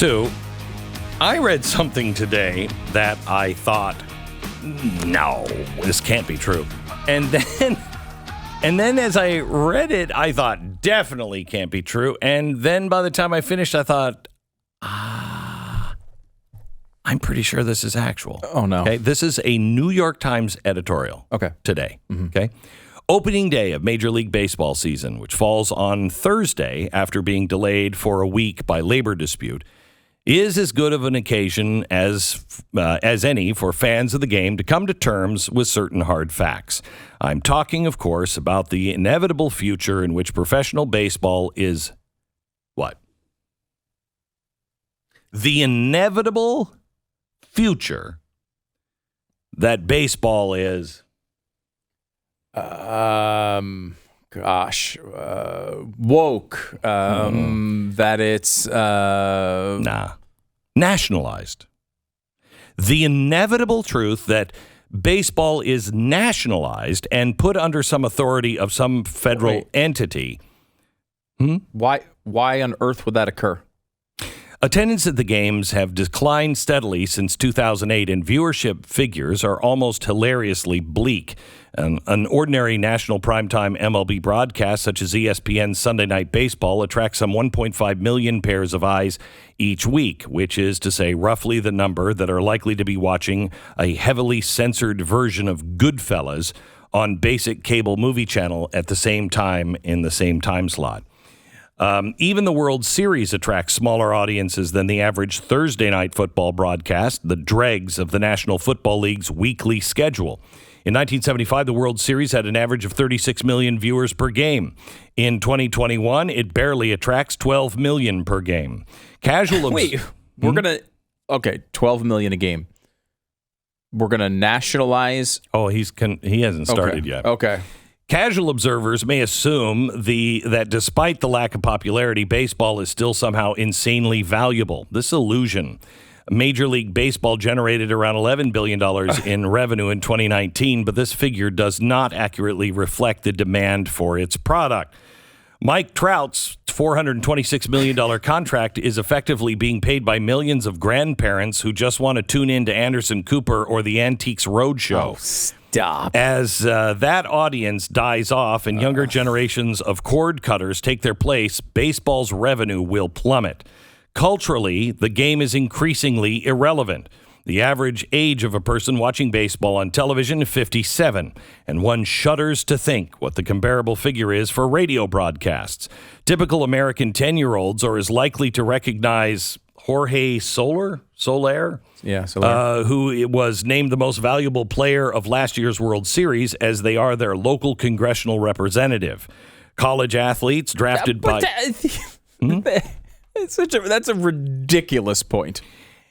Stu, I read something today that I thought, no, this can't be true. And then as I read it, I thought, definitely can't be true. And then by the time I finished, I thought, I'm pretty sure this is actual. Oh, no. Okay, this is a New York Times editorial today. Mm-hmm. Okay. Opening day of Major League Baseball season, which falls on Thursday after being delayed for a week by labor dispute, is as good of an occasion as any for fans of the game to come to terms with certain hard facts. I'm talking, of course, about the inevitable future in which professional baseball is what? The inevitable future that baseball is... woke. That it's nationalized. The inevitable truth that baseball is nationalized and put under some authority of some federal entity. Why on earth would that occur? Attendance at the games have declined steadily since 2008, and viewership figures are almost hilariously bleak. An ordinary national primetime MLB broadcast, such as ESPN's Sunday Night Baseball, attracts some 1.5 million pairs of eyes each week, which is to say roughly the number that are likely to be watching a heavily censored version of Goodfellas on basic cable movie channel at the same time in the same time slot. Even the World Series attracts smaller audiences than the average Thursday night football broadcast, the dregs of the National Football League's weekly schedule. In 1975, the World Series had an average of 36 million viewers per game. In 2021, it barely attracts 12 million per game. Wait, we're going to... Okay, 12 million a game. We're going to nationalize... Oh, he hasn't started yet. Okay. Casual observers may assume that despite the lack of popularity, baseball is still somehow insanely valuable. This illusion. Major League Baseball generated around $11 billion in revenue in 2019, but this figure does not accurately reflect the demand for its product. Mike Trout's $426 million contract is effectively being paid by millions of grandparents who just want to tune in to Anderson Cooper or the Antiques Roadshow. Oh, stop. As that audience dies off and younger generations of cord cutters take their place, baseball's revenue will plummet. Culturally, the game is increasingly irrelevant. The average age of a person watching baseball on television is 57, and one shudders to think what the comparable figure is for radio broadcasts. Typical American 10-year-olds are as likely to recognize Jorge Soler, who was named the most valuable player of last year's World Series, as they are their local congressional representative. College athletes drafted by... That's a ridiculous point.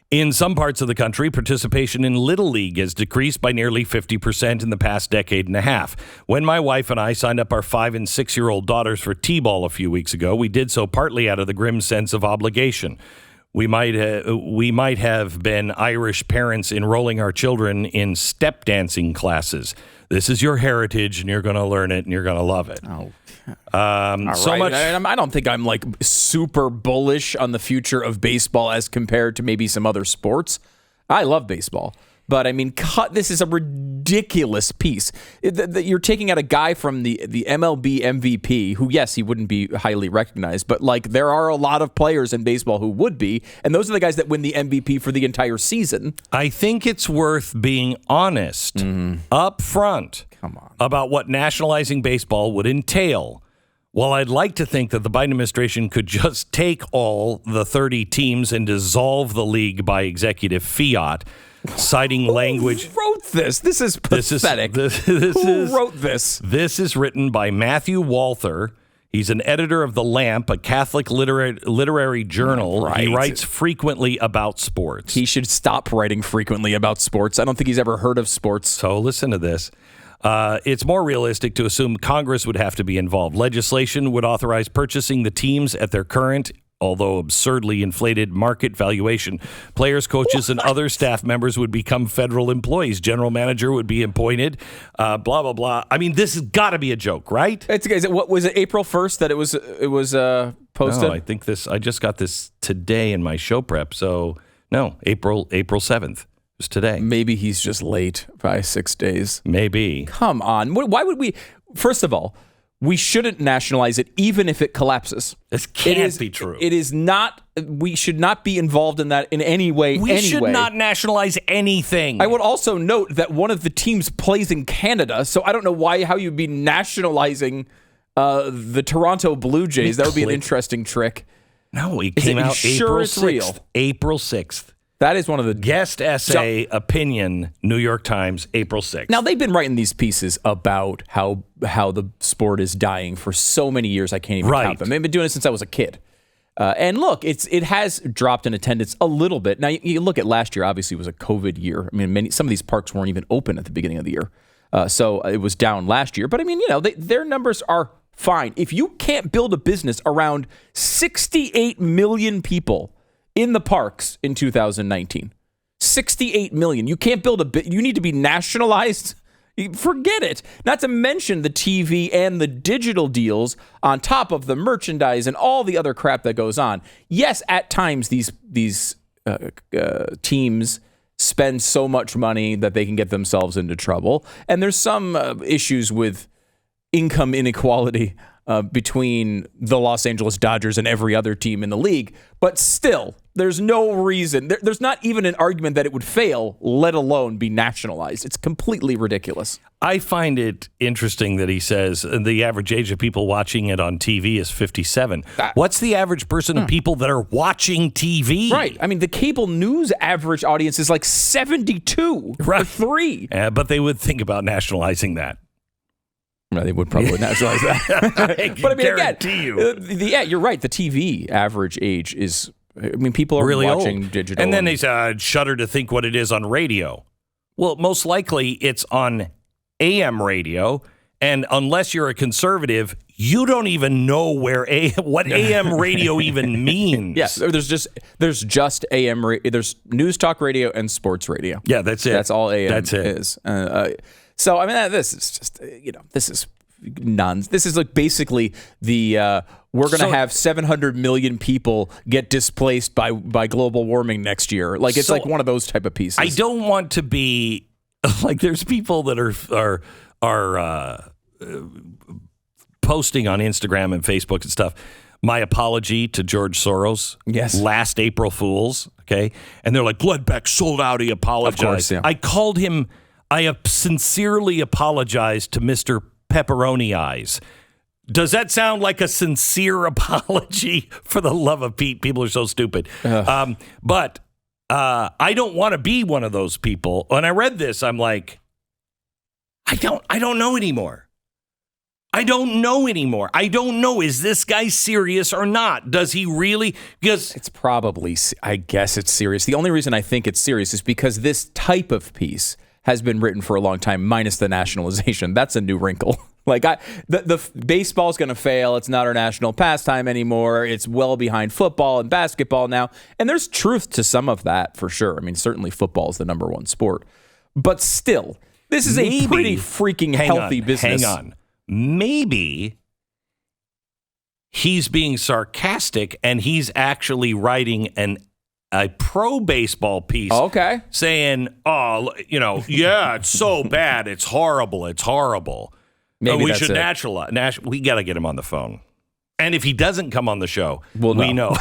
In some parts of the country, participation in Little League has decreased by nearly 50% in the past decade and a half. When my wife and I signed up our 5- and 6-year-old daughters for T-ball a few weeks ago, we did so partly out of the grim sense of obligation. We might have been Irish parents enrolling our children in step dancing classes. This is your heritage, and you're going to learn it, and you're going to love it. Oh, so much. I don't think I'm like super bullish on the future of baseball as compared to maybe some other sports. I love baseball. But, I mean, this is a ridiculous piece. You're taking out a guy from the MLB MVP who, yes, he wouldn't be highly recognized, but, like, there are a lot of players in baseball who would be, and those are the guys that win the MVP for the entire season. I think it's worth being honest up front about what nationalizing baseball would entail. While I'd like to think that the Biden administration could just take all the 30 teams and dissolve the league by executive fiat, citing language. Who wrote this? This is pathetic. Who wrote this? This is written by Matthew Walther. He's an editor of The Lamp, a Catholic literary journal. Right. He writes frequently about sports. He should stop writing frequently about sports. I don't think he's ever heard of sports. So listen to this. It's more realistic to assume Congress would have to be involved. Legislation would authorize purchasing the teams at their current, although absurdly inflated, market valuation. Players, coaches, and other staff members would become federal employees. General manager would be appointed, blah, blah, blah. I mean, this has got to be a joke, right? What was it, April 1st that it was posted? No, I think I just got this today in my show prep. So, no, April 7th is today. Maybe he's just late by 6 days. Maybe. Come on. Why would we? First of all, we shouldn't nationalize it, even if it collapses. This can't be true. It is not. We should not be involved in that in any way. We should not nationalize anything. I would also note that one of the teams plays in Canada, so I don't know how you'd be nationalizing the Toronto Blue Jays. That would be an interesting trick. No, it came out April 6th. Real? April 6th. That is one of the guest essay opinion, New York Times, April 6th. Now, they've been writing these pieces about how the sport is dying for so many years, I can't even count them. They've been doing it since I was a kid. And look, it has dropped in attendance a little bit. Now, you look at last year, obviously, it was a COVID year. I mean, some of these parks weren't even open at the beginning of the year. So it was down last year. But, I mean, their numbers are fine. If you can't build a business around 68 million people in the parks in 2019, 68 million. You can't build you need to be nationalized. Forget it. Not to mention the TV and the digital deals on top of the merchandise and all the other crap that goes on. Yes, at times these teams spend so much money that they can get themselves into trouble. And there's some issues with income inequality between the Los Angeles Dodgers and every other team in the league. But still, there's no reason. There's not even an argument that it would fail, let alone be nationalized. It's completely ridiculous. I find it interesting that he says the average age of people watching it on TV is 57. What's the average person of people that are watching TV? Right. I mean, the cable news average audience is like 72 or 3. But they would think about nationalizing that. No, they would probably nationalize that. But I mean, guarantee you. Yeah, you're right. The TV average age is, I mean, people are really watching old. digital. And then they shudder to think what it is on radio. Well, most likely it's on AM radio. And unless you're a conservative, you don't even know what AM radio even means. Yes, there's just AM radio. There's news talk radio and sports radio. Yeah, that's it. That's all AM that's it. is. So, I mean, this is just, this is nonsense. This is like basically the, we're going to have 700 million people get displaced by global warming next year. Like, it's like one of those type of pieces. I don't want to be, like, there's people that are posting on Instagram and Facebook and stuff, my apology to George Soros. Yes. Last April Fools. Okay. And they're like, Glenn Beck sold out. He apologized. Of course, yeah. I called him. I have sincerely apologized to Mr. Pepperoni Eyes. Does that sound like a sincere apology? For the love of Pete, people are so stupid. But I don't want to be one of those people. When I read this, I'm like, I don't know anymore. I don't know anymore. I don't know. Is this guy serious or not? Does he really? Because it's probably, I guess it's serious. The only reason I think it's serious is because this type of piece has been written for a long time, minus the nationalization. That's a new wrinkle. Like, the baseball's going to fail. It's not our national pastime anymore. It's well behind football and basketball now. And there's truth to some of that, for sure. I mean, certainly football is the number one sport. But still, this is a pretty freaking healthy business. Hang on. Maybe he's being sarcastic and he's actually writing a pro baseball piece. Okay. Saying, yeah, it's so bad. It's horrible. It's horrible. Maybe we should nationalize. We got to get him on the phone. And if he doesn't come on the show, we know.